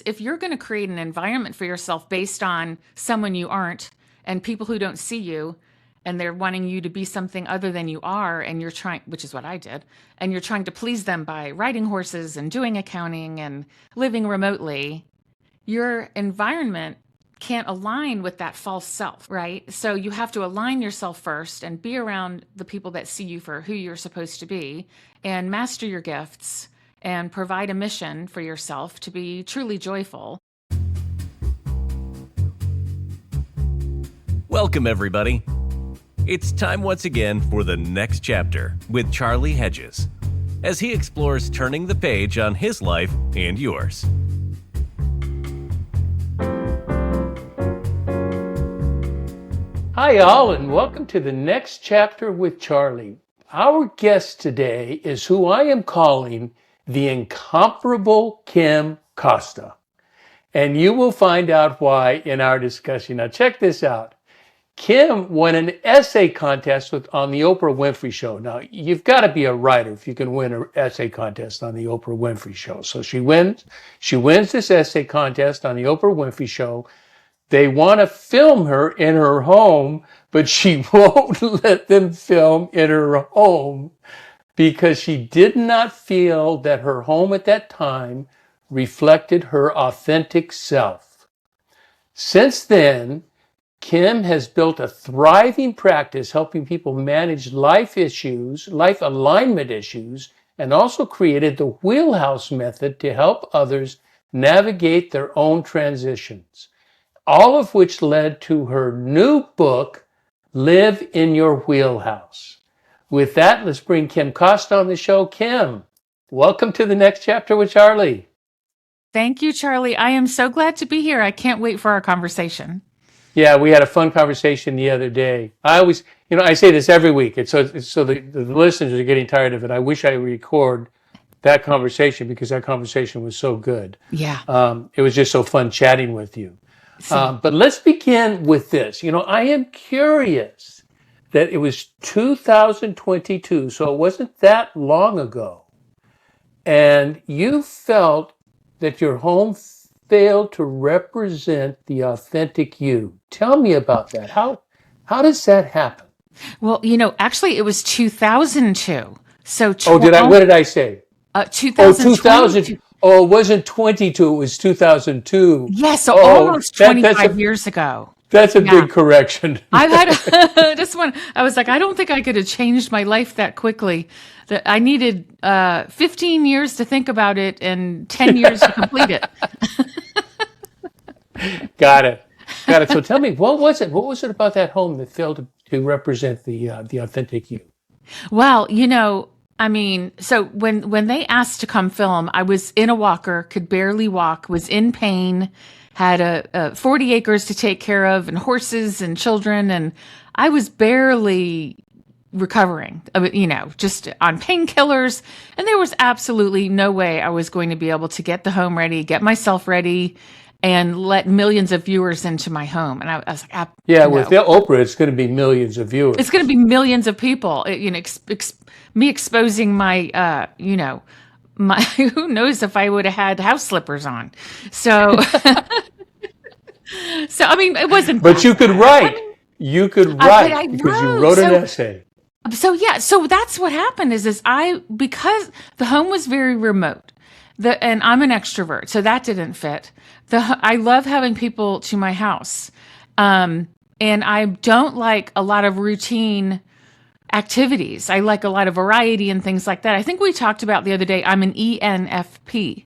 If you're going to create an environment for yourself based on someone you aren't and people who don't see you and they're wanting you to be something other than you are, and you're trying, which is what I did, and you're trying to please them by riding horses and doing accounting and living remotely, your environment can't align with that false self, right? So you have to align yourself first and be around the people that see you for who you're supposed to be and master your gifts and provide a mission for yourself to be truly joyful. Welcome, everybody. It's time once again for the next chapter with Charlie Hedges, as he explores turning the page on his life and yours. Hi, y'all, and welcome to the next chapter with Charlie. Our guest today is who I am calling the incomparable Kim Costa. And you will find out why in our discussion. Now, check this out. Kim won an essay contest on the Oprah Winfrey Show. Now, you've got to be a writer if you can win an essay contest on the Oprah Winfrey Show. So she wins this essay contest on the Oprah Winfrey Show. They want to film her in her home, but she won't let them film in her home because she did not feel that her home at that time reflected her authentic self. Since then, Kim has built a thriving practice helping people manage life alignment issues, and also created the Wheelhouse method to help others navigate their own transitions. All of which led to her new book, Live in Your Wheelhouse. With that, let's bring Kim Costa on the show. Kim, welcome to the next chapter with Charlie. Thank you, Charlie. I am so glad to be here. I can't wait for our conversation. Yeah, we had a fun conversation the other day. I always, I say this every week. It's so the listeners are getting tired of it. I wish I record that conversation because that conversation was so good. Yeah. It was just so fun chatting with you. But let's begin with this. I am curious that it was 2022, so it wasn't that long ago. And you felt that your home failed to represent the authentic you. Tell me about that. How does that happen? Well, actually it was 2002. So what did I say? 2000. Oh, it wasn't 22, it was 2002. Yeah, so almost 25 years ago. That's a big correction. I've had this one. I was like, I don't think I could have changed my life that quickly. That I needed 15 years to think about it and 10 years to complete it. Got it. So tell me, what was it? What was it about that home that failed to represent the authentic you? Well, so when they asked to come film, I was in a walker, could barely walk, was in pain, had a 40 acres to take care of and horses and children. And I was barely recovering, just on painkillers. And there was absolutely no way I was going to be able to get the home ready, get myself ready, and let millions of viewers into my home. And I was like, with the Oprah, it's going to be millions of viewers. It's going to be millions of people, me exposing my, my, who knows if I would have had house slippers on. So, it wasn't. But you could write. You could write because you wrote an essay. So that's what happened is because the home was very remote, and I'm an extrovert, so that didn't fit. I love having people to my house, and I don't like a lot of routine activities. I like a lot of variety and things like that. I think we talked about the other day, I'm an ENFP,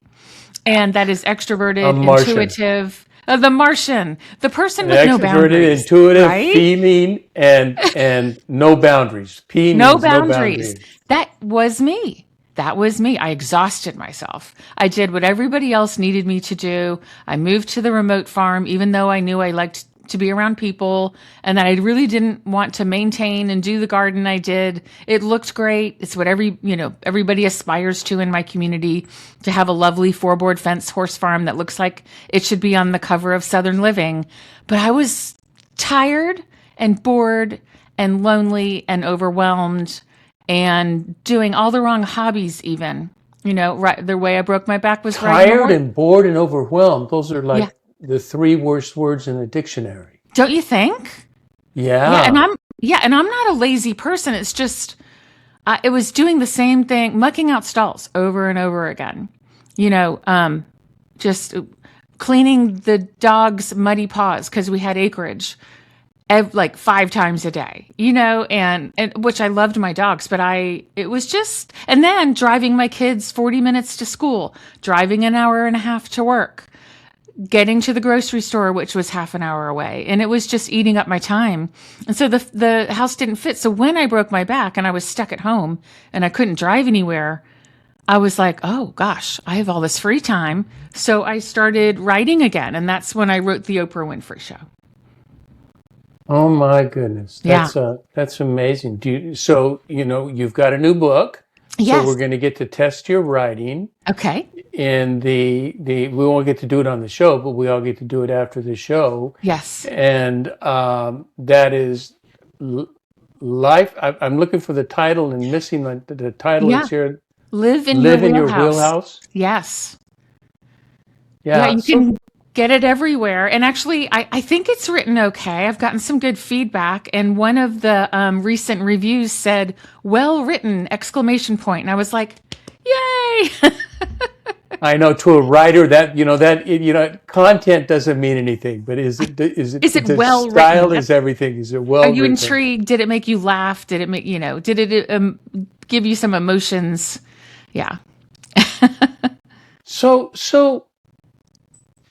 and that is extroverted, intuitive. The Martian, the person with no boundaries. Extroverted, intuitive, right? Feeling, and no boundaries. P means no boundaries. That was me. I exhausted myself. I did what everybody else needed me to do. I moved to the remote farm, even though I knew I liked to be around people and that I really didn't want to maintain and do the garden I did. It looked great. It's what everybody aspires to in my community, to have a lovely 4-board fence horse farm that looks like it should be on the cover of Southern Living. But I was tired and bored and lonely and overwhelmed and doing all the wrong hobbies even. right, the way I broke my back was right Tired north. and bored and overwhelmed. Those are Yeah. like the three worst words in the dictionary. Don't you think? Yeah, Yeah. and I'm not a lazy person. It's just it was doing the same thing, mucking out stalls over and over again. Just cleaning the dog's muddy paws because we had acreage like 5 times a day, and which I loved my dogs, but it was just, and then driving my kids 40 minutes to school, driving an hour and a half to work, getting to the grocery store, which was half an hour away. And it was just eating up my time. And so the house didn't fit. So when I broke my back and I was stuck at home and I couldn't drive anywhere, I was like, oh gosh, I have all this free time. So I started writing again. And that's when I wrote the Oprah Winfrey Show. Oh my goodness. Yeah. That's amazing. You've got a new book. Yes. So we're going to get to test your writing. Okay. And we won't get to do it on the show, but we all get to do it after the show. Yes. And that is life. I'm looking for the title and missing the title. Yeah. It's here. Live in Live your in your wheelhouse. wheelhouse. Yes. Yeah. You can get it everywhere. And actually, I think it's written okay. I've gotten some good feedback. And one of the recent reviews said, well written, ! And I was like, yay. I know, to a writer content doesn't mean anything, but is it the well style written? is everything. Is it well Are you written? intrigued? Did it make you laugh? Did it make, did it give you some emotions? Yeah. So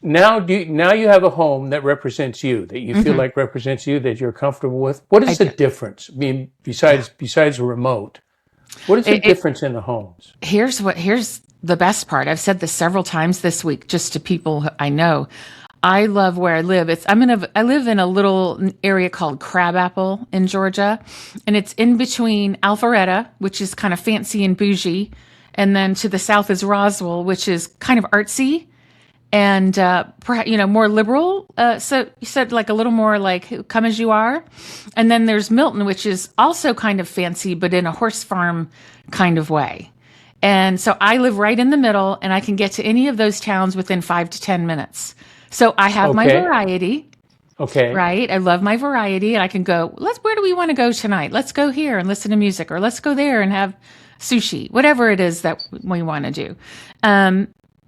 now you have a home that represents you, that you feel like represents you, that you're comfortable with. What is the difference? I mean, besides a remote, what is the difference in the homes? Here's the best part. I've said this several times this week, just to people I know. I love where I live. I live in a little area called Crabapple in Georgia, and it's in between Alpharetta, which is kind of fancy and bougie, and then to the south is Roswell, which is kind of artsy and more liberal. So you said like a little more like come as you are, and then there's Milton, which is also kind of fancy, but in a horse farm kind of way. And so I live right in the middle, and I can get to any of those towns within 5 to 10 minutes. So I have my variety. Okay. Right. I love my variety, and I can go, where do we want to go tonight? Let's go here and listen to music, or let's go there and have sushi, whatever it is that we want to do.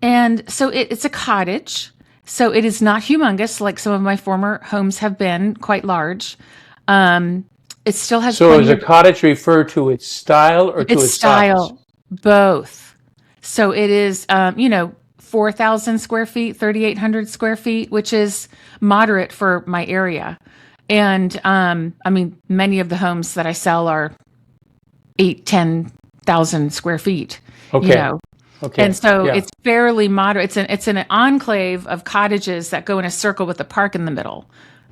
And so it's a cottage. So it is not humongous like some of my former homes have been, quite large. It still has. So does a cottage refer to its style or to its style? size? Both. So it is, 4,000 square feet, 3,800 square feet, which is moderate for my area. And, many of the homes that I sell are 10,000 square feet, Okay. Okay. And so it's fairly moderate. It's an enclave of cottages that go in a circle with a park in the middle.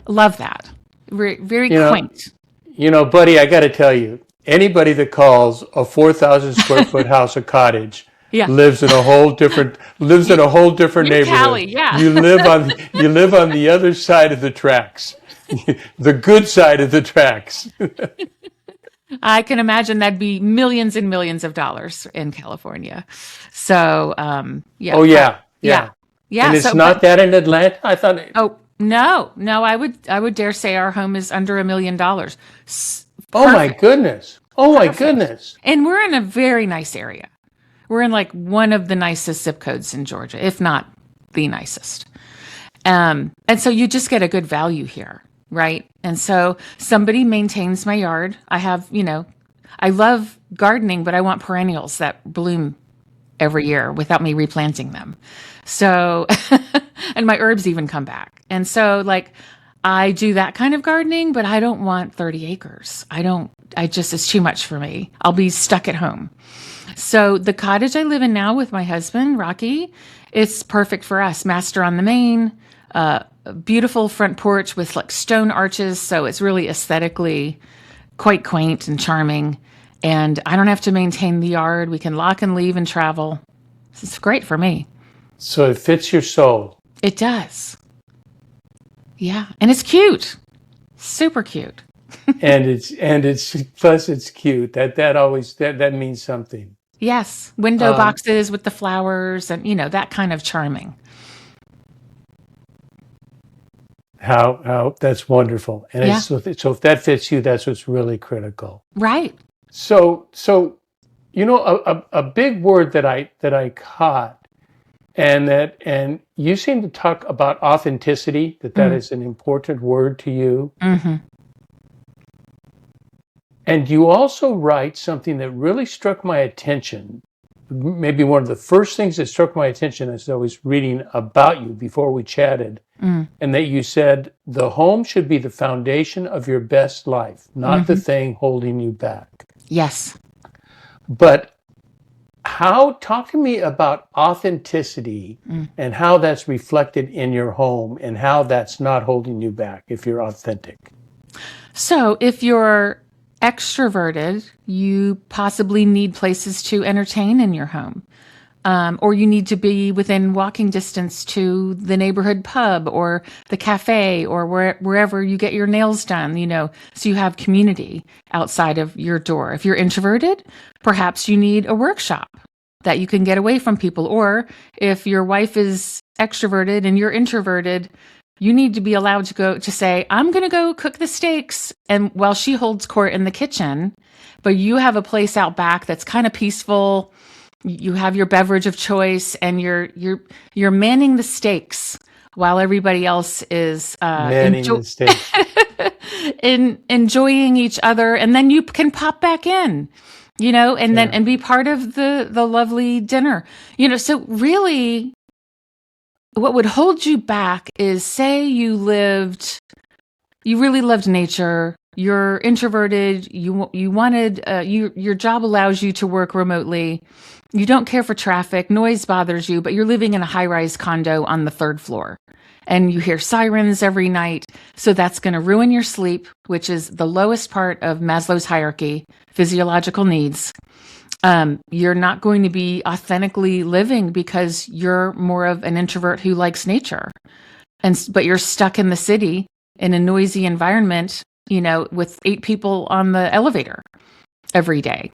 Love that. Very quaint. Buddy, I got to tell you, anybody that calls a 4,000 square foot house a cottage lives in a whole different neighborhood. Cali, yeah. You live on the other side of the tracks, the good side of the tracks. I can imagine that'd be millions and millions of dollars in California. So, yeah. Oh yeah. Yeah. And it's not that in Atlanta. I thought. Oh no. I would dare say our home is under $1 million. Oh my goodness. And we're in a very nice area. We're in like one of the nicest zip codes in Georgia, if not the nicest. And so you just get a good value here, right? And so somebody maintains my yard. I have, I love gardening, but I want perennials that bloom every year without me replanting them. So, and my herbs even come back. And so I do that kind of gardening, but I don't want 30 acres. It's too much for me. I'll be stuck at home. So the cottage I live in now with my husband, Rocky, it's perfect for us. Master on the main, a beautiful front porch with stone arches. So it's really aesthetically quite quaint and charming. And I don't have to maintain the yard. We can lock and leave and travel. It's great for me. So it fits your soul. It does. Yeah. And it's cute. Super cute. and it's plus it's cute. That means something. Yes. Window Um, boxes with the flowers and, that kind of charming. how that's wonderful. And it's Yeah. so if that fits you, that's what's really critical. Right. So a big word that I caught, and you seem to talk about authenticity, that Mm. is an important word to you. Hmm. And you also write something that really struck my attention. Maybe one of the first things that struck my attention as I was reading about you before we chatted, Mm. and that you said the home should be the foundation of your best life, not the Hmm. thing holding you back. Yes. But talk to me about authenticity Mm. and how that's reflected in your home and how that's not holding you back if you're authentic. So if you're extroverted, you possibly need places to entertain in your home. Or you need to be within walking distance to the neighborhood pub or the cafe or wherever you get your nails done, so you have community outside of your door. If you're introverted, perhaps you need a workshop that you can get away from people. Or if your wife is extroverted and you're introverted, you need to be allowed to say, I'm going to go cook the steaks. And while she holds court in the kitchen, but you have a place out back that's kind of peaceful. You have your beverage of choice, and you're manning the steaks while everybody else is Manning the stakes. enjoying each other, and then you can pop back in, and then Yeah. and be part of the lovely dinner. So really, what would hold you back is, say you really loved nature. You're introverted. You wanted your job allows you to work remotely. You don't care for traffic. Noise bothers you, but you're living in a high-rise condo on the third floor, and you hear sirens every night. So that's going to ruin your sleep, which is the lowest part of Maslow's hierarchy, physiological needs. You're not going to be authentically living because you're more of an introvert who likes nature, but you're stuck in the city in a noisy environment, with 8 people on the elevator every day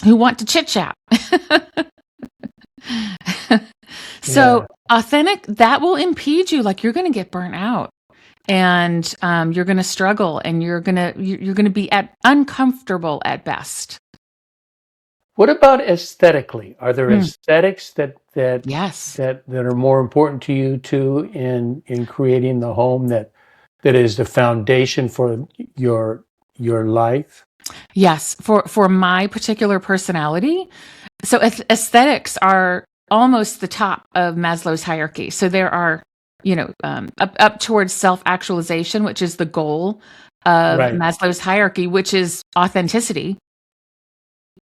who want to chit chat. Yeah. So authentic, that will impede you. Like, you're going to get burnt out, and you're going to struggle, and you're going to be uncomfortable at best. What about aesthetically? Are there Mm. aesthetics that Yes. are more important to you too in creating the home that is the foundation for your life? Yes. For my particular personality, so aesthetics are almost the top of Maslow's hierarchy. So there are, up towards self-actualization, which is the goal of Right. Maslow's hierarchy, which is authenticity,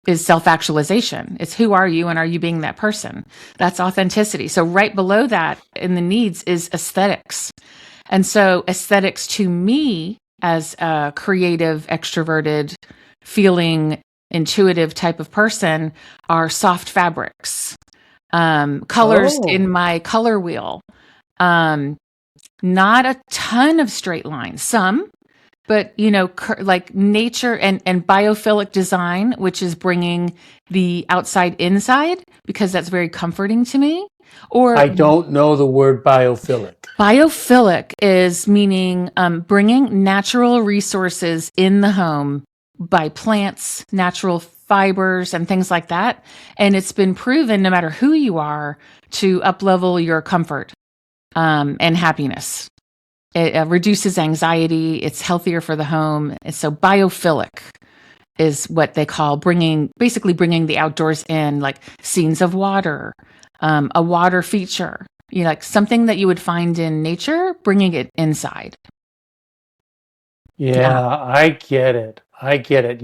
is self-actualization. It's, who are you, and are you being that person? That's authenticity. So right below that in the needs is aesthetics. And so aesthetics to me, as a creative, extroverted, feeling, intuitive type of person, are soft fabrics, colors Oh, in my color wheel. Um, Not a ton of straight lines, some, but like nature and biophilic design, which is bringing the outside inside, because that's very comforting to me. Or I don't know the word biophilic. biophilic is meaning bringing natural resources in the home by plants, natural fibers, and things like that. And it's been proven, no matter who you are, to uplevel your comfort and happiness. It reduces anxiety. It's healthier for the home. And so biophilic is what they call basically bringing the outdoors in, like scenes of water, a water feature, like something that you would find in nature, bringing it inside. Yeah. Yeah, I get it. I get it.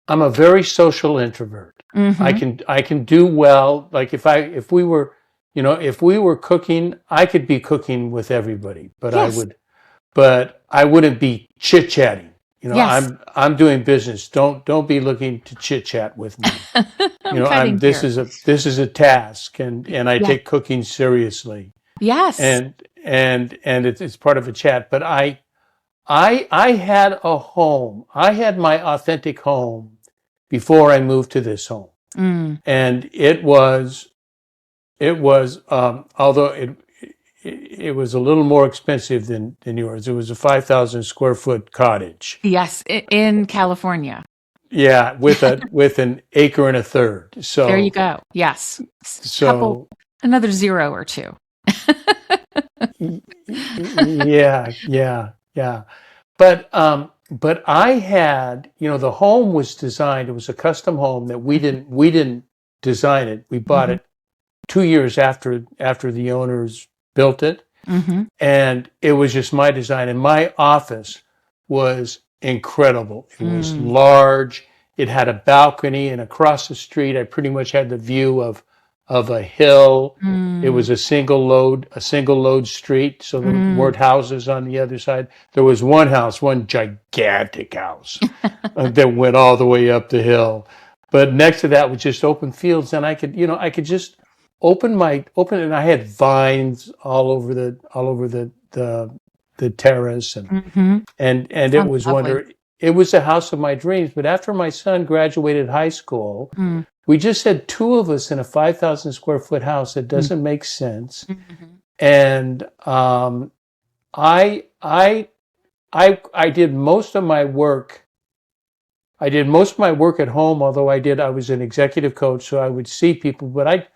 I'm a very social introvert. I Mm-hmm. can I can do well. Like if we were cooking, I could be cooking with everybody, Yes. but I wouldn't be chit chatting. Yes. I'm doing business. Don't be looking to chit chat with me. I'm cutting here. This is a task, and I Yeah. take cooking seriously, Yes. and it's part of a chat. But I had a home. I had my authentic home before I moved to this home. And although it was a little more expensive than yours. It was a 5,000 square foot cottage. Yes, in California. Yeah, with an acre and a third. There you So go. Yes. Couple, so another zero or two. yeah. But I had, the home was designed. It was a custom home that we didn't design it. We bought Mhm. it 2 years after the owners built it, Mhm. and it was just my design. And my office was incredible. It was Mm. large. It had a balcony, and across the street, I pretty much had the view of a hill. It Mm. was a single load street, so there Mm. weren't houses on the other side. There was one gigantic house that went all the way up the hill. But next to that was just open fields, and I could just open, and I had vines all over the terrace, Mhm. and it Sounds was lovely. it was the house of my dreams. But after my son graduated high school, Mm. we just had two of us in a 5,000 square foot house. It doesn't make sense. Mhm. And I I I did most of my work. I did most of my work at home, although I was an executive coach, so I would see people, but I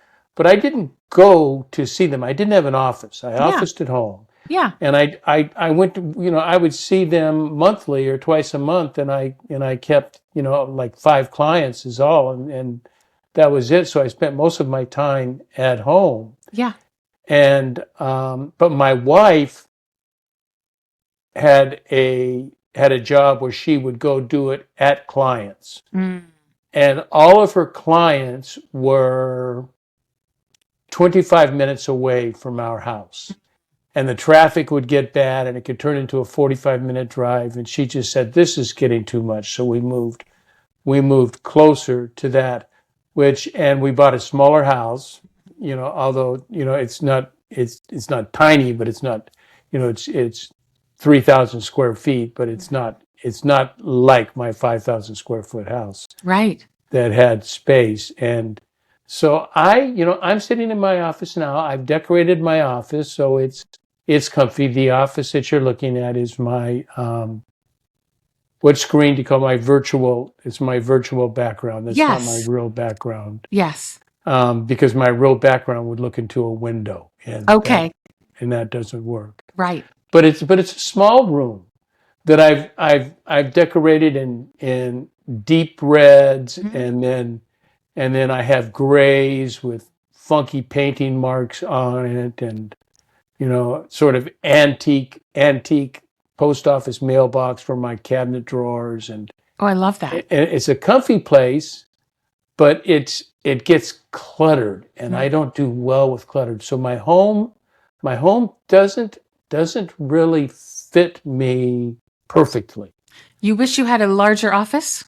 didn't go to see them. I didn't have an office. I Yeah. officed at home. Yeah. And I went to, I would see them monthly or twice a month, and I kept, like 5 clients is all, and that was it. So I spent most of my time at home. Yeah. And but my wife had a job where she would go do it at clients. Mm. And all of her clients were 25 minutes away from our house. And the traffic would get bad, and it could turn into a 45-minute drive. And she just said, "This is getting too much." So we moved closer to that, and we bought a smaller house, although, it's not tiny, but it's not, it's 3,000 square feet, but it's not like my 5,000 square foot house Right. that had space. And so I'm sitting in my office now. I've decorated my office, so it's comfy. The office that you're looking at is my what screen do you call it's my virtual background. That's not my Yes. real background. Yes. Because my real background would look into a window, and Okay. that doesn't work. Right. But it's a small room that I've decorated in deep reds, Mhm. and then I have grays with funky painting marks on it, and sort of antique post office mailbox for my cabinet drawers, and Oh, I love that. it's a comfy place, but it gets cluttered, and Mm. I don't do well with cluttered. So my home doesn't really fit me perfectly. You wish you had a larger office?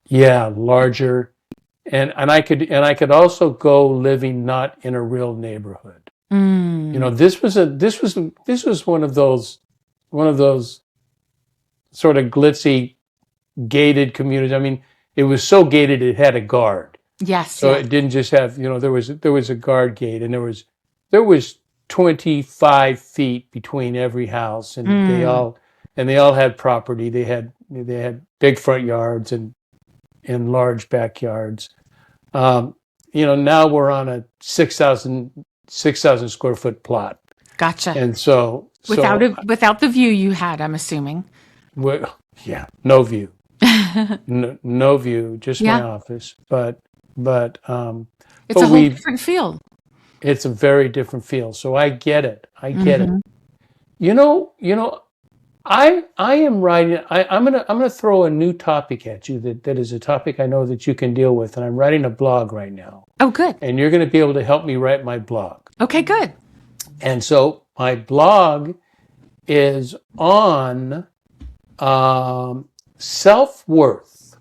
Yeah, larger, and I could also go living not in a real neighborhood. Mm. This was one of those sort of glitzy gated communities. I mean, it was so gated it had a guard. Yes. So Yes. it didn't just have, there was a guard gate, and there was 25 feet between every house, and Mm. they all had property. They had big front yards and large backyards. Um, now we're on a 6,000 square foot plot. Gotcha. And Without the view you had, I'm assuming. yeah, no view, no view, just my Yeah. office. But It's a whole we different field. it's a very different feel. So I get it. I get it. Mhm. You know, you know, I am writing. I'm gonna throw a new topic at you that is a topic I know that you can deal with, and I'm writing a blog right now, Oh, good. and you're going to be able to help me write my blog. Okay, good. And so my blog is on self-worth,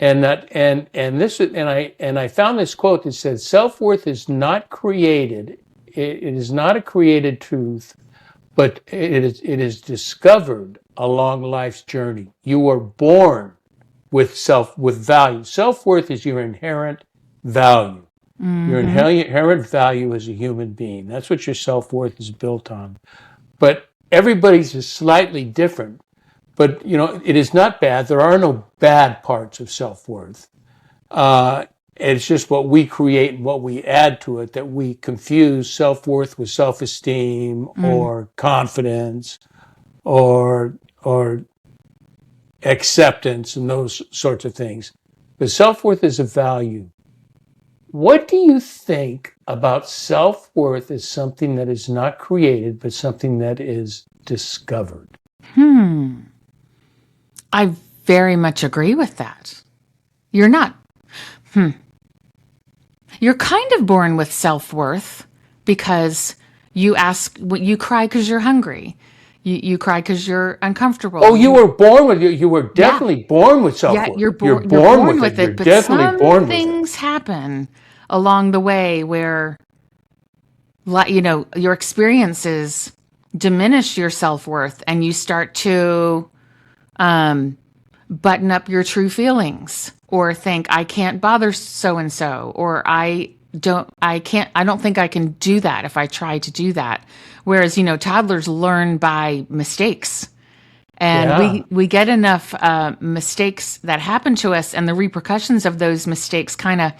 and I found this quote that says self-worth is not created. It is not a created truth, but it is discovered along life's journey. You were born with value. Self-worth is your inherent value. Your inherent value as a human being. That's what your self-worth is built on. But everybody's is slightly different. But, it is not bad. There are no bad parts of self-worth. It's just what we create and what we add to it, that we confuse self-worth with self-esteem or confidence or acceptance and those sorts of things. But self-worth is a value. What do you think about self-worth as something that is not created, but something that is discovered? I very much agree with that. You're not. You're kind of born with self-worth because you cry because you're hungry. You cry because you're uncomfortable. Oh, you were born with you were definitely born with self-worth. Yeah, you're born with it. You're but definitely born with it. Some things happen along the way where, your experiences diminish your self-worth, and you start to button up your true feelings, or think, I can't bother so-and-so, or I don't think I can do that if I try to do that. Whereas, toddlers learn by mistakes. And we get enough mistakes that happen to us, and the repercussions of those mistakes kind of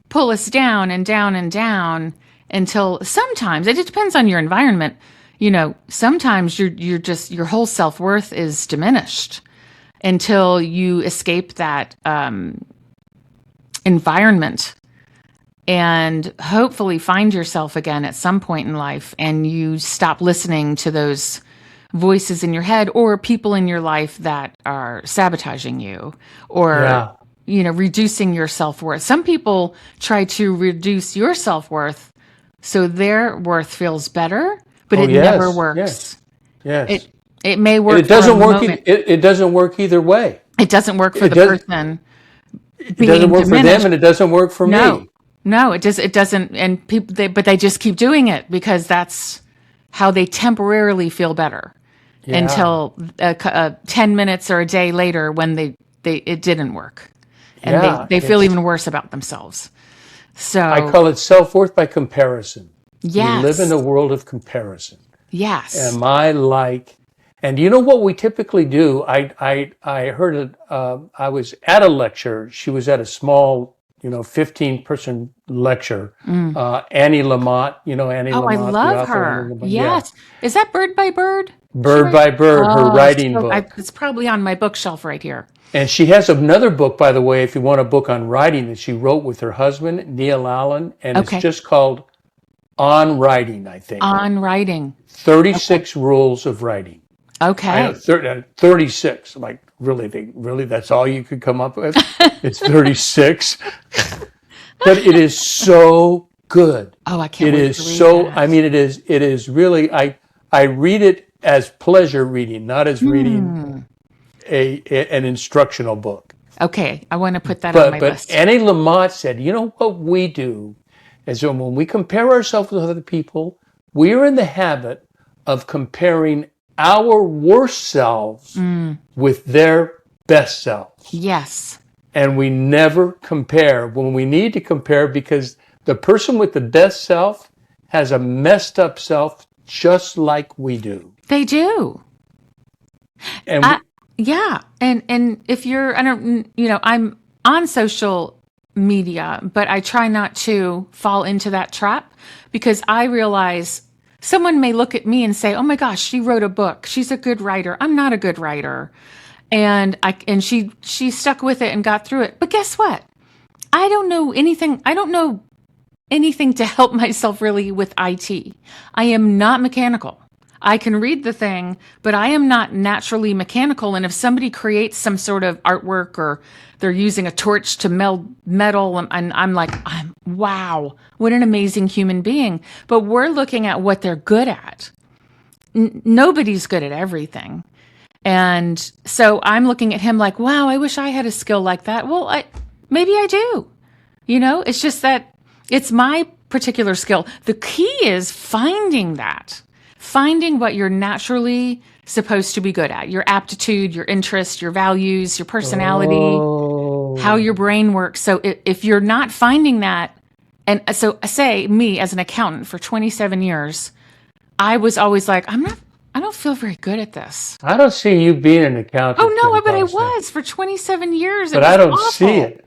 pull us down and down and down until sometimes, it depends on your environment, sometimes your whole self-worth is diminished until you escape that environment and hopefully find yourself again at some point in life, and you stop listening to those voices in your head or people in your life that are sabotaging you or reducing your self-worth. Some people try to reduce your self-worth so their worth feels better, but it never works. Yes. It may work. It doesn't work. It doesn't work either way. It doesn't work for the person. It doesn't work for them, and it doesn't work for me. No, it doesn't. And people, but they just keep doing it because that's how they temporarily feel better until 10 minutes or a day later when it didn't work, and they feel even worse about themselves. So I call it self-worth by comparison. Yes. We live in a world of comparison. Yes. Am I like? And you know what we typically do? I heard it. I was at a lecture. She was at a small, 15-person lecture. Annie Lamott, Annie Lamott. Oh, I love her. Yes. Yeah. Is that Bird by Bird? Bird by Bird, her writing book. It's probably on my bookshelf right here. And she has another book, by the way, if you want a book on writing, that she wrote with her husband, Neil Allen. And it's just called On Writing, I think. On Writing. 36 Rules of Writing. Okay. 36. I'm like, really, that's all you could come up with? It's 36. But it is so good. Oh, I can't wait to read that. I mean, it is really, I read it as pleasure reading, not as reading an instructional book. Okay, I want to put that on my list. But Annie Lamott said, what we do is when we compare ourselves with other people, we are in the habit of comparing our worst selves with their best selves. Yes. And we never compare when we need to compare, because the person with the best self has a messed up self just like we do. They do. And and if you're, I'm on social media, but I try not to fall into that trap, because I realize someone may look at me and say, "Oh my gosh, she wrote a book. She's a good writer. I'm not a good writer." And she stuck with it and got through it. But guess what? I don't know anything. I don't know anything to help myself really with IT. I am not mechanical. I can read the thing, but I am not naturally mechanical. And if somebody creates some sort of artwork, or they're using a torch to meld metal, and I'm like, wow, what an amazing human being. But we're looking at what they're good at. Nobody's good at everything. And so I'm looking at him like, wow, I wish I had a skill like that. Well, maybe I do. It's just that it's my particular skill. The key is finding finding what you're naturally supposed to be good at, your aptitude, your interest, your values, your personality, how Oh. your brain works. So if you're not finding that, and so say me as an accountant for 27 years, I was always like, I don't feel very good at this. I don't see you being an accountant, Oh Kim no, but I Costa. was for 27 years. It But was I don't see awful. it.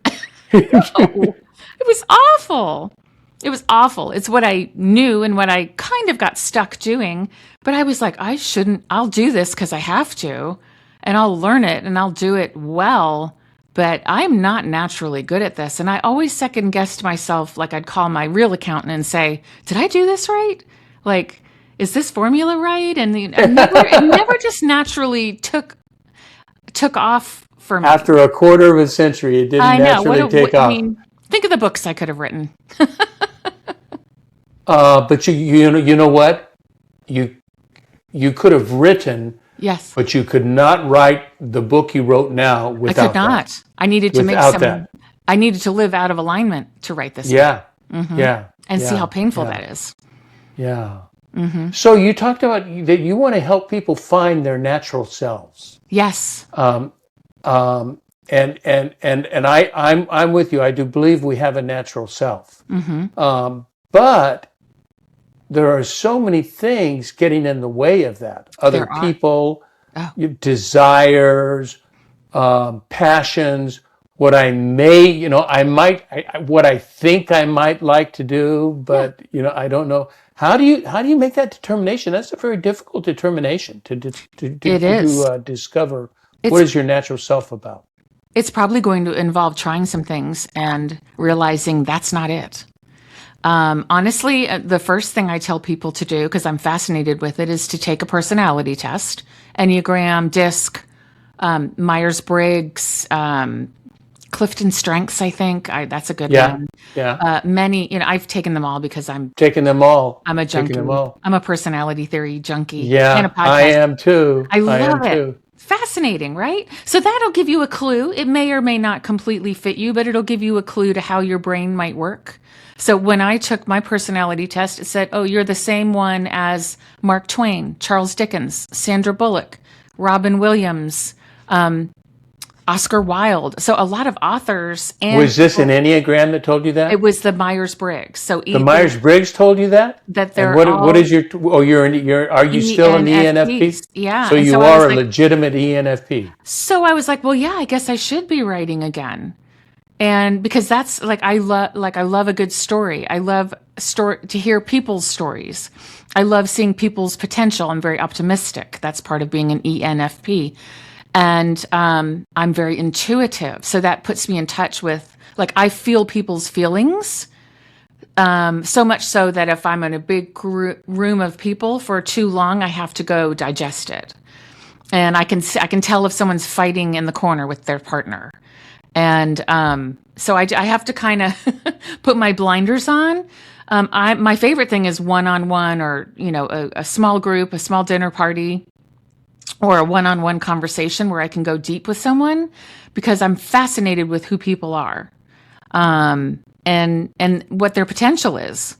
Oh, it was awful. It was awful. It's what I knew and what I kind of got stuck doing. But I was like, I'll do this because I have to, and I'll learn it and I'll do it well. But I'm not naturally good at this. And I always second guessed myself. Like I'd call my real accountant and say, did I do this right? Like, is this formula right? And it never just naturally took off for me. After a quarter of a century, it didn't I know. naturally take I off. mean, think of the books I could have written. But you know what? You could have written, Yes. but you could not write the book you wrote now I without could not. that. I needed to make Without some. that. I needed to live out of alignment to write this Yeah. Yeah. and see Yeah. how painful Yeah. that is. Yeah. So you talked about that you want to help people find their natural selves. Yes. And I'm with you. I do believe we have a natural self. But there are so many things getting in the way of that. Other There are. people, Oh. your desires, passions, what I may, what I think I might like to do, but I don't know. How do you make that determination? That's a very difficult determination to It is. discover It's- what is your natural self about. It's probably going to involve trying some things and realizing that's not it. Honestly, the first thing I tell people to do, because I'm fascinated with it, is to take a personality test, Enneagram, DISC, Myers-Briggs, Clifton Strengths, I think. That's a good one. Yeah. Many, I've taken them all because I'm Taking them all. a junkie. Taking them all. I'm a personality theory junkie. And Yeah, a podcast. I am too. I love am it. too. Fascinating, right? So that'll give you a clue. It may or may not completely fit you, but it'll give you a clue to how your brain might work. So when I took my personality test, it said, oh, you're the same one as Mark Twain, Charles Dickens, Sandra Bullock, Robin Williams, Oscar Wilde. So a lot of authors. And Was this an Enneagram that told you that? It was the Myers-Briggs. So The Myers-Briggs told you that? that they're And all what is your? Oh, are you still an ENFP? ENFPs. Yeah. So And you I was are a like- legitimate ENFP. So I was like, well, yeah, I guess I should be writing again. And because that's I love a good story. I love to hear people's stories. I love seeing people's potential. I'm very optimistic. That's part of being an ENFP. And I'm very intuitive. So that puts me in touch with, I feel people's feelings. So much so that if I'm in a big room of people for too long, I have to go digest it. And I can tell if someone's fighting in the corner with their partner. And so I have to kind of put my blinders on. My favorite thing is one-on-one or, a small group, a small dinner party, or a one-on-one conversation where I can go deep with someone because I'm fascinated with who people are and what their potential is.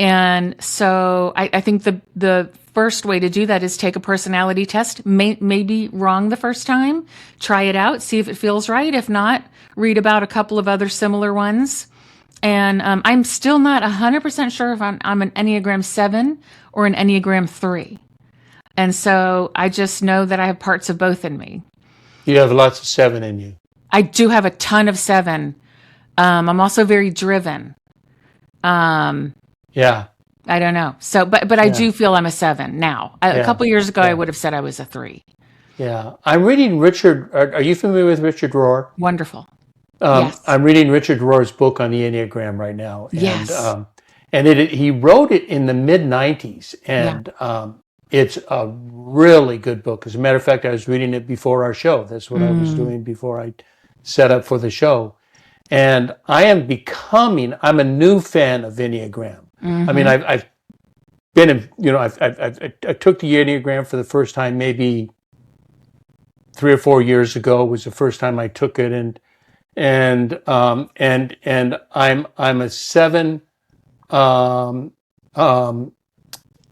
And so I think the first way to do that is take a personality test. May be wrong the first time. Try it out, see if it feels right. If not, read about a couple of other similar ones. And I'm still not 100% sure if I'm an Enneagram 7 or an Enneagram 3. And so I just know that I have parts of both in me. You have lots of 7 in you. I do have a ton of 7. I'm also very driven. Yeah. I don't know. So, but I do feel I'm a 7 now. A couple years ago, I would have said I was a 3. Yeah. I'm reading Richard. Are you familiar with Richard Rohr? Wonderful. Yes. I'm reading Richard Rohr's book on the Enneagram right now. Yes. And he wrote it in the mid-90s. And it's a really good book. As a matter of fact, I was reading it before our show. That's what I was doing before I set up for the show. And I'm a new fan of Enneagram. I mean, I've been in, I took the Enneagram for the first time maybe 3 or 4 years ago was the first time I took it. And I'm a 7,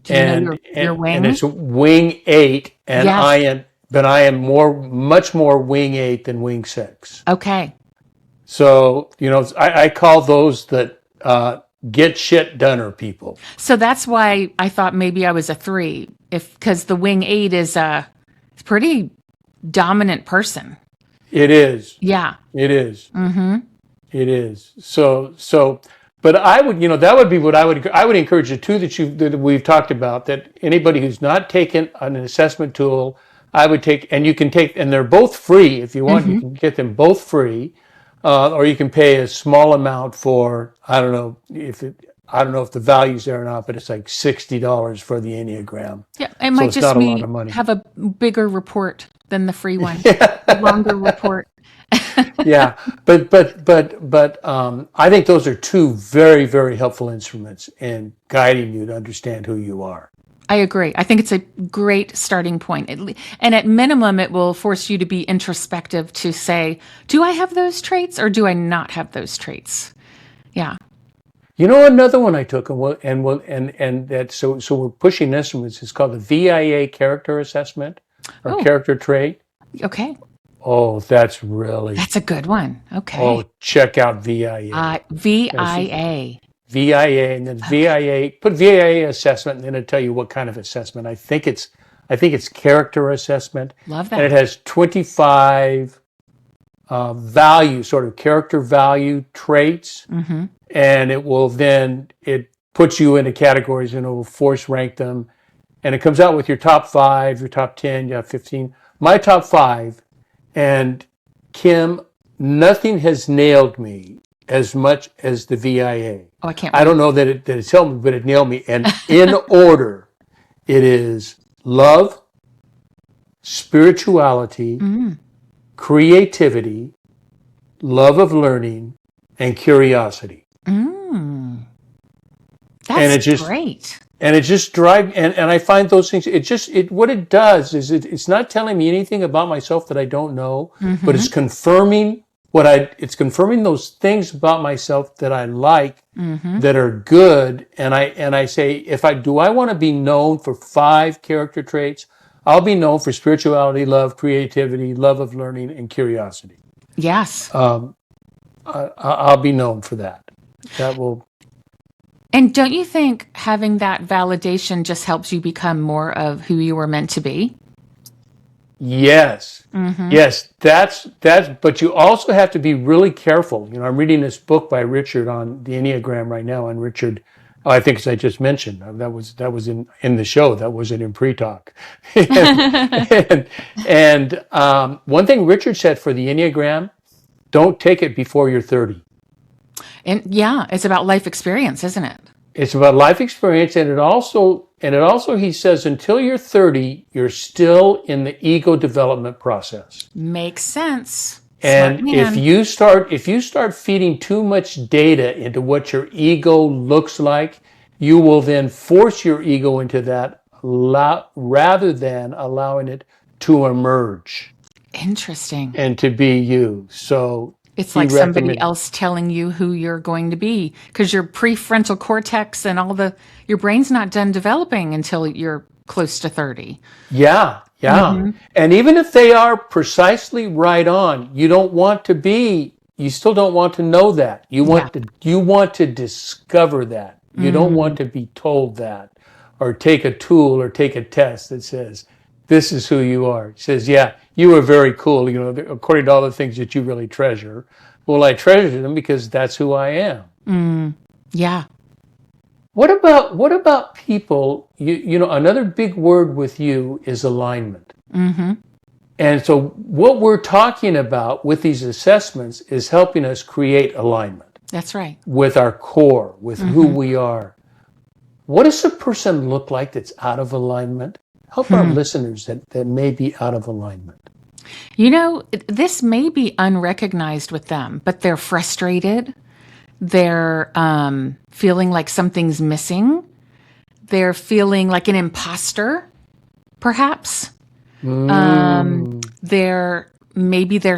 Do you know your and wing? it's wing 8, and Yes. I am much more wing 8 than wing 6. Okay. So, I call those that get shit doneer people. So that's why I thought maybe I was a 3, because the wing 8 is a pretty dominant person. It is. Yeah. It is. It is. So, but I would, that would be what I would encourage the two that we've talked about, that anybody who's not taken an assessment tool, I would take, and you can take, and they're both free. If you want, you can get them both free, or you can pay a small amount for, I don't know if the value's there or not, but it's like $60 for the Enneagram. Yeah. It So might it's just not a lot of money. have a bigger report than the free one. A longer report. Yeah, but I think those are two very, very helpful instruments in guiding you to understand who you are. I agree. I think it's a great starting point. And at minimum, it will force you to be introspective to say, do I have those traits or do I not have those traits? Yeah. Another one I took, and that so we're pushing instruments. It's called the VIA character assessment or character trait. Okay. Oh, that's That's a good one. Okay. Oh, check out VIA. VIA. VIA, and then VIA. Put VIA assessment, and then it'll tell you what kind of assessment. I think it's character assessment. Love that. And it has 25 value, sort of character value traits, and it puts you into categories, and it will force rank them, and it comes out with your top 5, your top 10, you have 15. My top 5, and Kim, nothing has nailed me as much as the VIA. Oh, I can't. I don't know that it's helped me, but it nailed me. And in order, it is love, spirituality, creativity, love of learning, and curiosity. That's great. And it just drives, and I find those things, what it does is it's not telling me anything about myself that I don't know, but it's confirming it's confirming those things about myself that I like, that are good. And I say, do I want to be known for 5 character traits? I'll be known for spirituality, love, creativity, love of learning, and curiosity. Yes. I'll be known for that. That will. And don't you think having that validation just helps you become more of who you were meant to be? Yes. Yes, that's, but you also have to be really careful. I'm reading this book by Richard on the Enneagram right now, and Richard, I think as I just mentioned, that was in the show, that wasn't in pre-talk. and one thing Richard said for the Enneagram, don't take it before you're 30. And yeah, it's about life experience, isn't it? It's about life experience, and it also he says until you're 30, you're still in the ego development process. Makes sense. And if you start feeding too much data into what your ego looks like, you will then force your ego into that rather than allowing it to emerge. Interesting. And to be you. So it's like somebody else telling you who you're going to be, because your prefrontal cortex and your brain's not done developing until you're close to 30. Yeah. And even if they are precisely right on, you still don't want to know that. You want to discover that. You don't want to be told that, or take a tool or take a test that says, this is who you are. It says, yeah, you are very cool, according to all the things that you really treasure. Well, I treasure them because that's who I am. Yeah. What about people, another big word with you is alignment. And so what we're talking about with these assessments is helping us create alignment. That's right. With our core, with who we are. What does a person look like that's out of alignment? Help our listeners that may be out of alignment. This may be unrecognized with them, but they're frustrated. They're feeling like something's missing. They're feeling like an imposter, perhaps. They're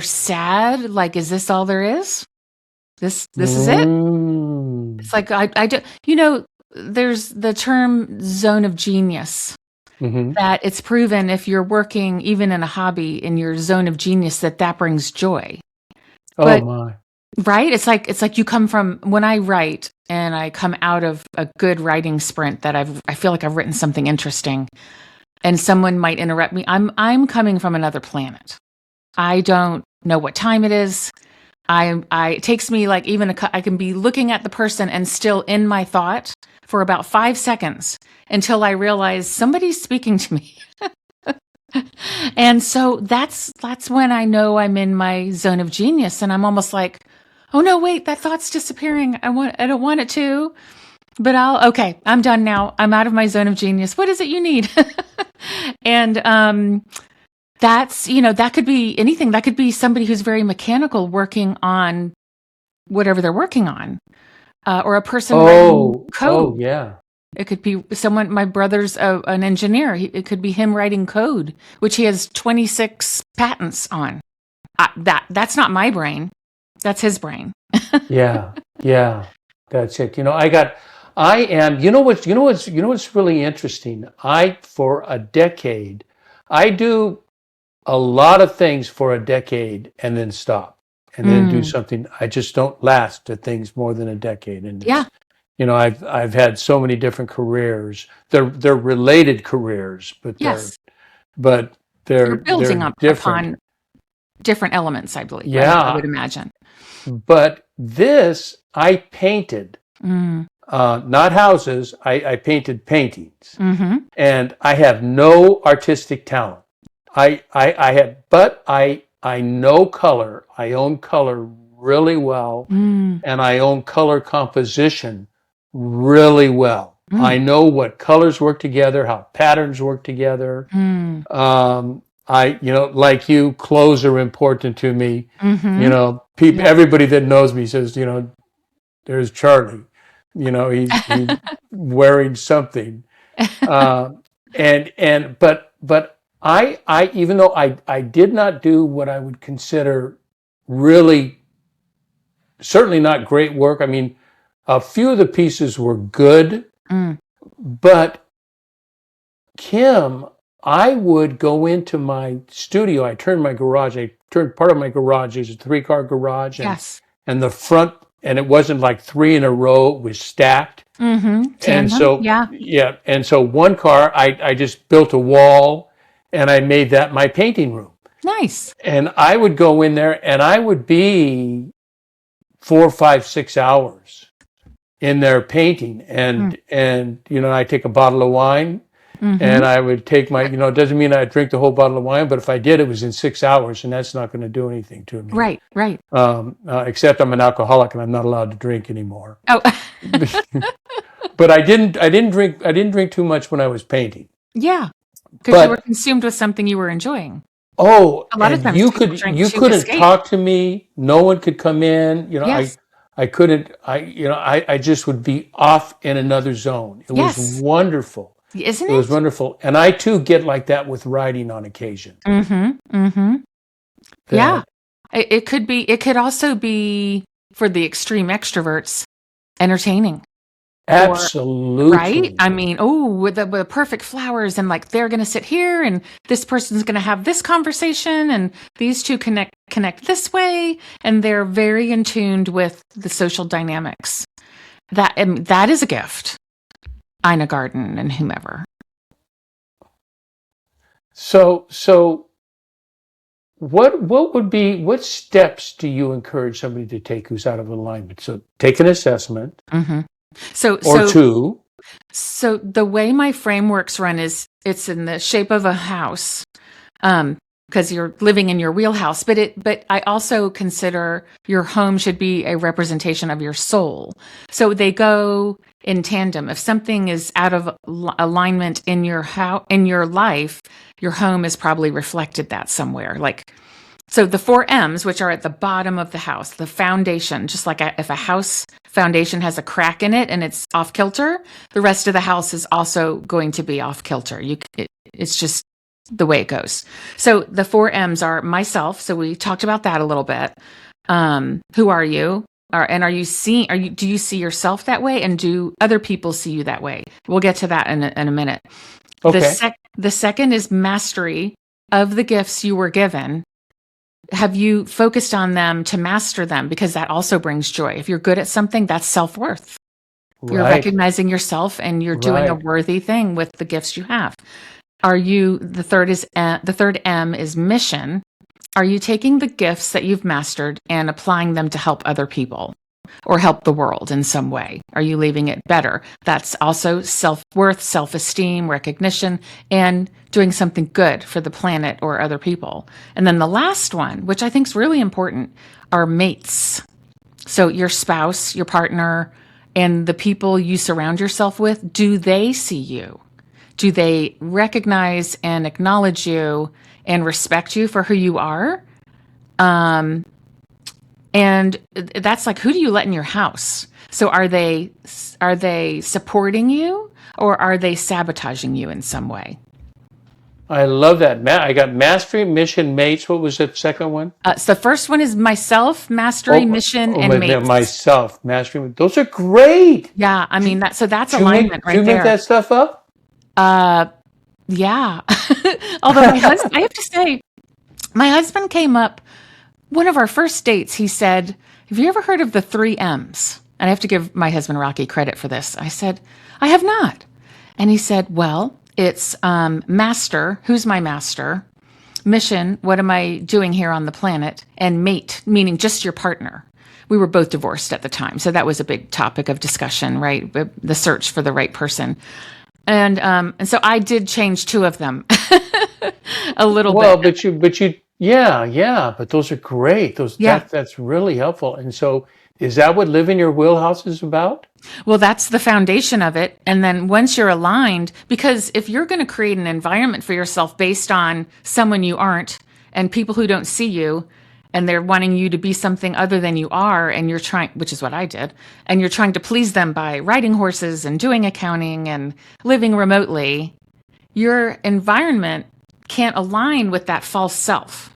sad. Like, is this all there is? This is it? It's like, I do, there's the term zone of genius, Hmm. that it's proven if you're working even in a hobby in your zone of genius that brings joy. Oh But my. right, it's like you come from, when I write and I come out of a good writing sprint that I feel like I've written something interesting and someone might interrupt me. I'm coming from another planet. I don't know what time it is. It takes me like I can be looking at the person and still in my thought for about 5 seconds until I realize somebody's speaking to me. And so that's when I know I'm in my zone of genius, and I'm almost like, oh no, wait, that thought's disappearing. I don't want it to, but okay, I'm done now. I'm out of my zone of genius. What is it you need? And that could be anything. That could be somebody who's very mechanical working on whatever they're working on, or a person writing Oh code. yeah. It could be someone, my brother's an engineer. It could be him writing code, which he has 26 patents on. That's not my brain. That's his brain. Yeah, yeah, that's it. I am, what's really interesting? For a decade, I do a lot of things for a decade and then stop and then do Mm, something. I just don't last at things more than a decade. And yeah. I've had so many different careers. They're related careers, but Yes. but You're building they're different. upon different elements, I believe. I Yeah, would imagine. but this I painted. Mm, Not houses. I painted paintings, mm-hmm. and I have no artistic talent. I have, but I know color. I own color really well, Mm, and I own color composition really well. I mm, know what colors work together, how patterns work together. mm, Like you, clothes are important to me. mm-hmm. People, Yeah. everybody that knows me says, there's Charlie. He's wearing something. Uh, but I even though I did not do what I would consider really, certainly not great work. I mean, a few of the pieces were good, Mm, but Kim, I would go into my studio. I turned part of my garage is a 3-car garage, yes. and the front, and it wasn't like 3 in a row, it was stacked. Mm-hmm. And Tandem. so, Yeah. yeah, and so one car, I just built a wall and I made that my painting room. Nice. And I would go in there and I would be 4, 5, 6 hours in there painting. Mm, And I take a bottle of wine mm-hmm. and I would take it doesn't mean I drink the whole bottle of wine, but if I did, it was in 6 hours, and that's not going to do anything to me. Right. Right. Except I'm an alcoholic and I'm not allowed to drink anymore. Oh, But I didn't drink too much when I was painting. yeah. Because you were But consumed with something you were enjoying. oh, A lot of and times people drink you to couldn't escape. talk to me. No one could come in. Yes. I couldn't. I just would be off in another zone. It was Yes. wonderful. Isn't It was it? wonderful, and I too get like that with writing on occasion. Mm-hmm. Mm-hmm. Yeah. That It could be. It could also be, for the extreme extroverts, entertaining. Or right? absolutely. I mean, oh, with the perfect flowers, and like they're going to sit here, and this person's going to have this conversation, and these two connect this way, and they're very in tuned with the social dynamics. That is a gift. Ina Garten and whomever. So what steps do you encourage somebody to take who's out of alignment? So take an assessment Mm-hmm. So or so two. so the way my frameworks run is it's in the shape of a house, because you're living in your wheelhouse. But I also consider your home should be a representation of your soul. So they go in tandem. If something is out of alignment in in your life, your home is probably reflected that somewhere. So the 4 M's, which are at the bottom of the house, the foundation, just like if a house foundation has a crack in it and it's off kilter, the rest of the house is also going to be off kilter. It's just the way it goes. So the 4 M's are myself. So we talked about that a little bit. Who are you? And do you see yourself that way? And do other people see you that way? We'll get to that in a minute. Okay. The second is mastery of the gifts you were given. Have you focused on them to master them? Because that also brings joy. If you're good at something, that's self-worth. You're Right. recognizing yourself and you're doing a Right. worthy thing with the gifts you have. The third M is mission. Are you taking the gifts that you've mastered and applying them to help other people or help the world in some way? Are you leaving it better? That's also self-worth, self-esteem, recognition, and doing something good for the planet or other people. And then the last one, which I think is really important, are mates. So your spouse, your partner, and the people you surround yourself with, do they see you? Do they recognize and acknowledge you and respect you for who you are? And that's like, who do you let in your house? So are they supporting you or are they sabotaging you in some way? I love that. I got mastery, mission, mates. What was the second one? So the first one is myself, mastery, mission, and mates. Myself, mastery. Those are great. Yeah, I mean that's Do alignment you right make there. that stuff up? Yeah. Although my husband, I have to say, my husband came up, one of our first dates, he said, have you ever heard of the 3 M's? And I have to give my husband Rocky credit for this. I said, I have not. And he said, well, it's master, who's my master? Mission, what am I doing here on the planet? And mate, meaning just your partner. We were both divorced at the time, so that was a big topic of discussion, right? The search for the right person. And so I did change 2 of them a little bit. Well, but those are great. That's really helpful. And so, is that what Live in Your Wheelhouse is about? Well, that's the foundation of it. And then once you're aligned, because if you're going to create an environment for yourself based on someone you aren't and people who don't see you, and they're wanting you to be something other than you are, and you're trying, which is what I did, and you're trying to please them by riding horses and doing accounting and living remotely, your environment can't align with that false self,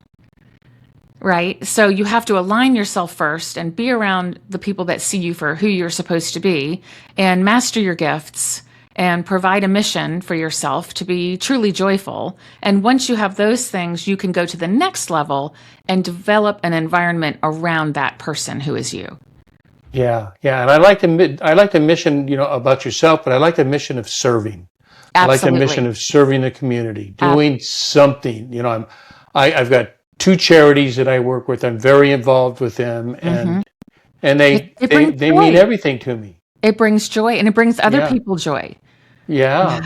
right? So you have to align yourself first and be around the people that see you for who you're supposed to be and master your gifts and provide a mission for yourself to be truly joyful. And once you have those things, you can go to the next level and develop an environment around that person who is you. Yeah. And I like the mission, about yourself, but I like the mission of serving. Absolutely. I like the mission of serving the community, doing something. I've got 2 charities that I work with. I'm very involved with them, and they mean everything to me. It brings joy, and it brings other people joy. Yeah.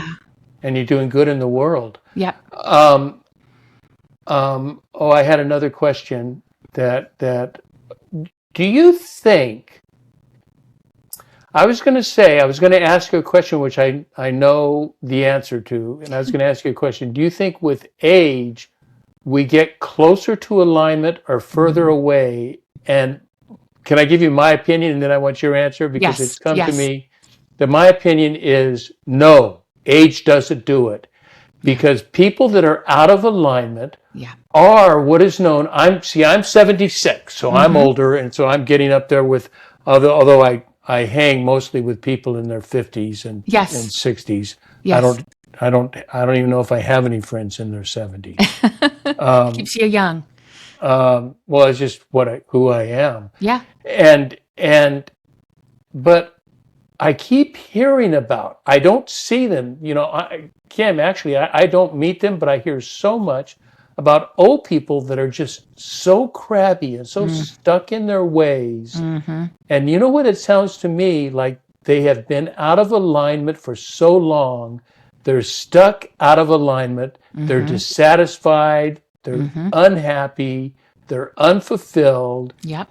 And you're doing good in the world. Yeah. I had another question that do you think, I was going to ask you a question which I know the answer to, and I was going to ask you a question. Do you think with age we get closer to alignment or further away? And can I give you my opinion and then I want your answer? Because it's come to me that my opinion is no, age doesn't do it. Because people that are out of alignment are what is known, I'm 76, so I'm older, and so I'm getting up there with, although I hang mostly with people in their 50s and 60s. Yes. I don't even know if I have any friends in their 70s. Keeps you young. Well, it's just who I am. Yeah. But I keep hearing about, I don't see them, Kim, actually, I don't meet them, but I hear so much about old people that are just so crabby and so stuck in their ways. And you know what it sounds to me like? They have been out of alignment for so long. They're stuck out of alignment. They're dissatisfied. They're unhappy. They're unfulfilled. Yep.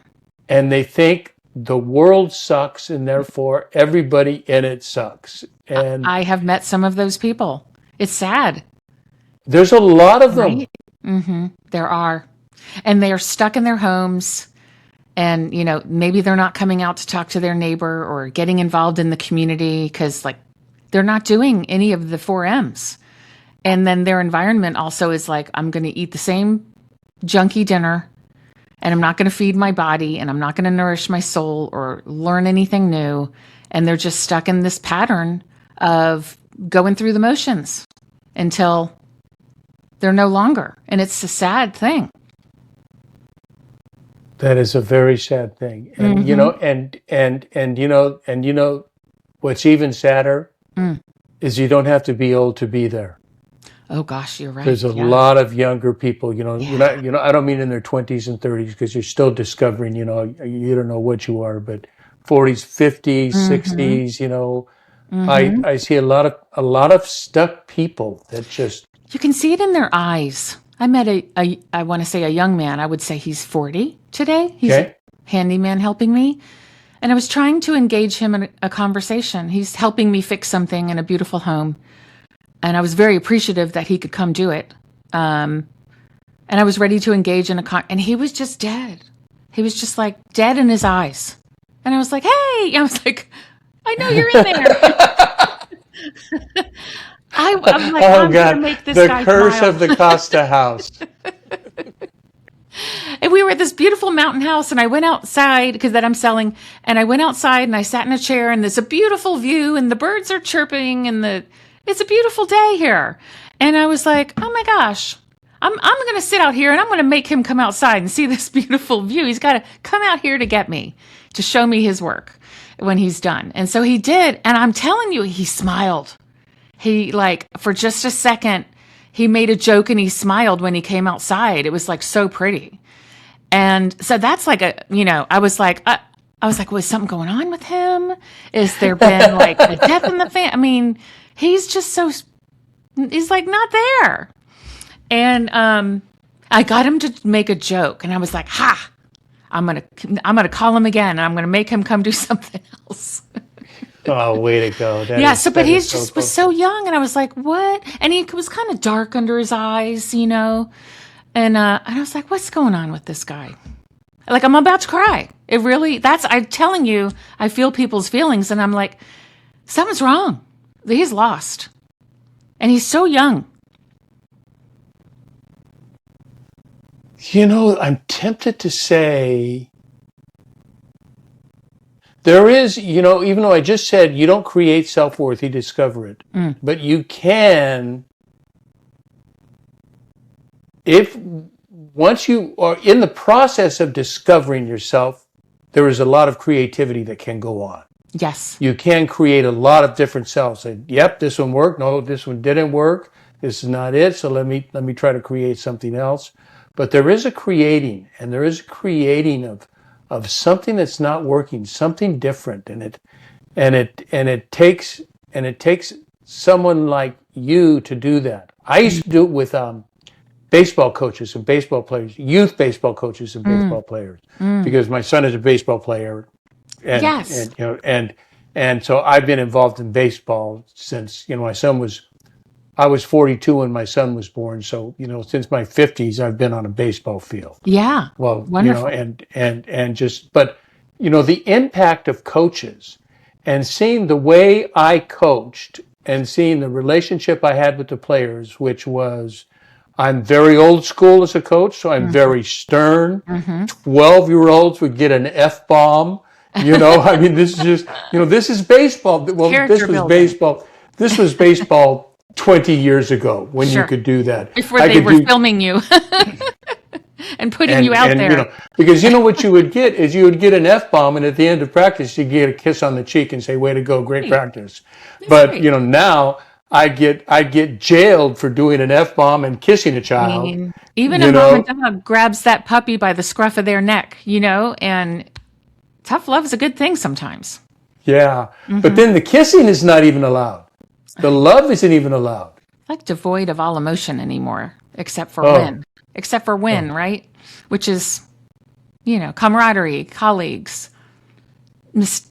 And they think the world sucks and therefore everybody in it sucks. And I have met some of those people. It's sad. There's a lot of them. Right? There are. And they are stuck in their homes. And, maybe they're not coming out to talk to their neighbor or getting involved in the community because, they're not doing any of the 4 M's. And then their environment also is like, I'm going to eat the same junky dinner and I'm not going to feed my body, and I'm not going to nourish my soul or learn anything new. And they're just stuck in this pattern of going through the motions until they're no longer. And it's a sad thing. That is a very sad thing. And what's even sadder is you don't have to be old to be there. Oh gosh, you're right. There's a lot of younger people, I don't mean in their 20s and 30s, because you're still discovering, you don't know what you are, but 40s, 50s, 60s, I see a lot of stuck people that just, you can see it in their eyes. I met I want to say a young man. I would say he's 40 today. He's a handyman helping me. And I was trying to engage him in a conversation. He's helping me fix something in a beautiful home. And I was very appreciative that he could come do it. And I was ready to engage in and he was just dead. He was just like dead in his eyes. And I was like, hey, I was like, I know you're in there. I'm like, I'm going to make this guy smile. The curse of the Costa house. And we were at this beautiful mountain house, and I went outside because that I'm selling. And I went outside and I sat in a chair, and there's a beautiful view, and the birds are chirping, and it's a beautiful day here. And I was like, oh my gosh, I'm going to sit out here, and I'm going to make him come outside and see this beautiful view. He's got to come out here to get me, to show me his work when he's done. And so he did. And I'm telling you, he smiled. He, like, for just a second, he made a joke and he smiled when he came outside. It was like so pretty. And so that's like I was like, was something going on with him? Is there been like a death in the family? I mean, he's just he's like not there. And I got him to make a joke, and I was like, I'm gonna call him again, and I'm gonna make him come do something else. Oh, way to go. But he just was so young, and I was like, what? And he was kind of dark under his eyes, And I was like, what's going on with this guy? Like, I'm about to cry. I'm telling you, I feel people's feelings, and I'm like, something's wrong. He's lost. And he's so young. I'm tempted to say, there is, even though I just said you don't create self-worth, you discover it. But you can, once you are in the process of discovering yourself, there is a lot of creativity that can go on. Yes. You can create a lot of different selves. And, yep, this one worked. No, this one didn't work. This is not it. So let me try to create something else. But there is a creating, and there is a creating of something that's not working, something different, and it takes someone like you to do that. I used to do it with baseball coaches and baseball players, youth baseball coaches and baseball players, because my son is a baseball player, and so I've been involved in baseball since I was 42 when my son was born. So, since my 50s, I've been on a baseball field. Yeah. Well, wonderful. But the impact of coaches and seeing the way I coached and seeing the relationship I had with the players, which was, I'm very old school as a coach, so I'm very stern. 12-year-olds would get an F-bomb. I mean, this is just, this is baseball. Well, This was baseball 20 years ago when you could do that. Before they were filming you and putting you out there. Because what you would get is you would get an F-bomb, and at the end of practice, you get a kiss on the cheek and say, way to go, great practice. But, now I get jailed for doing an F-bomb and kissing a child. I mean, even a mom and dog grabs that puppy by the scruff of their neck, and tough love is a good thing sometimes. Yeah. But then the kissing is not even allowed. The love isn't even allowed. Like devoid of all emotion anymore, except for win. Except for win, right? Which is, camaraderie, colleagues,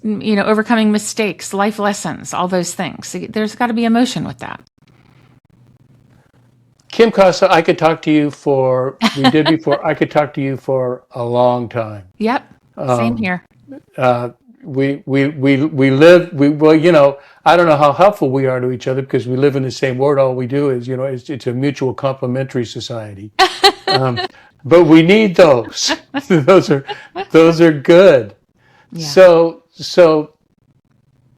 overcoming mistakes, life lessons, all those things. There's got to be emotion with that. Kim Costa, I could talk to you I could talk to you for a long time. Yep. Same here. We live, I don't know how helpful we are to each other because we live in the same world. All we do is, it's a mutual complementary society. but we need those. those are good. Yeah. So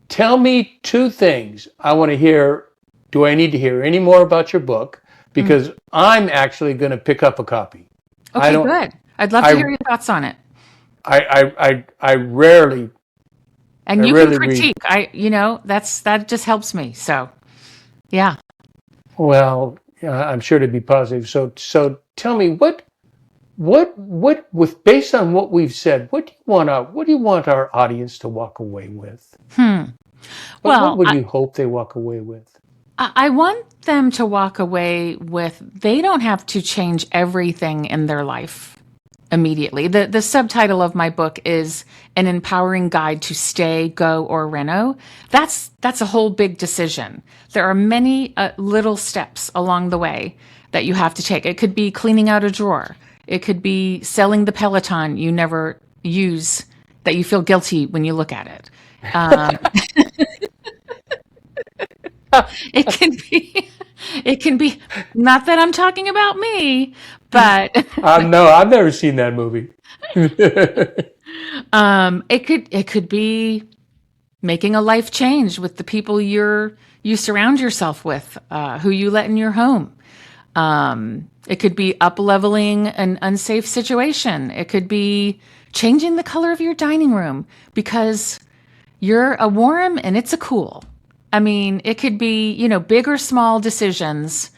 tell me two things. I want to hear. Do I need to hear any more about your book? Because I'm actually going to pick up a copy. Okay, good. I'd love to hear your thoughts on it. I rarely. And I you rarely can critique. That just helps me. So, yeah. Well, I'm sure to be positive. So tell me what with based on what we've said, what do you want our audience to walk away with? What would you hope they walk away with? I want them to walk away with they don't have to change everything in their life immediately. The subtitle of my book is An Empowering Guide to Stay, Go, or Reno. That's a whole big decision. There are many little steps along the way that you have to take. It could be cleaning out a drawer. It could be selling the Peloton you never use that you feel guilty when you look at it. It can be not that I'm talking about me, but No, I've never seen that movie. it could be making a life change with the people you surround yourself with, who you let in your home. It could be up-leveling an unsafe situation. It could be changing the color of your dining room because you're a warm and it's a cool. I mean, it could be, big or small decisions.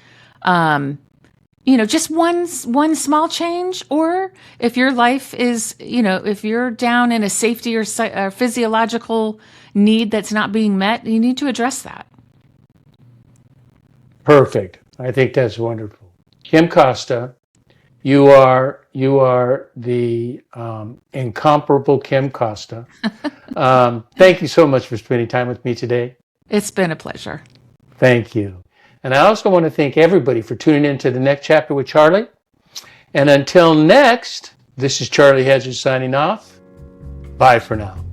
Just one small change. Or if your life is, if you're down in a safety or physiological need that's not being met, you need to address that. Perfect. I think that's wonderful. Kim Costa, you are the incomparable Kim Costa. Thank you so much for spending time with me today. It's been a pleasure. Thank you. And I also want to thank everybody for tuning in to the next chapter with Charlie. And until next, this is Charlie Hedges signing off. Bye for now.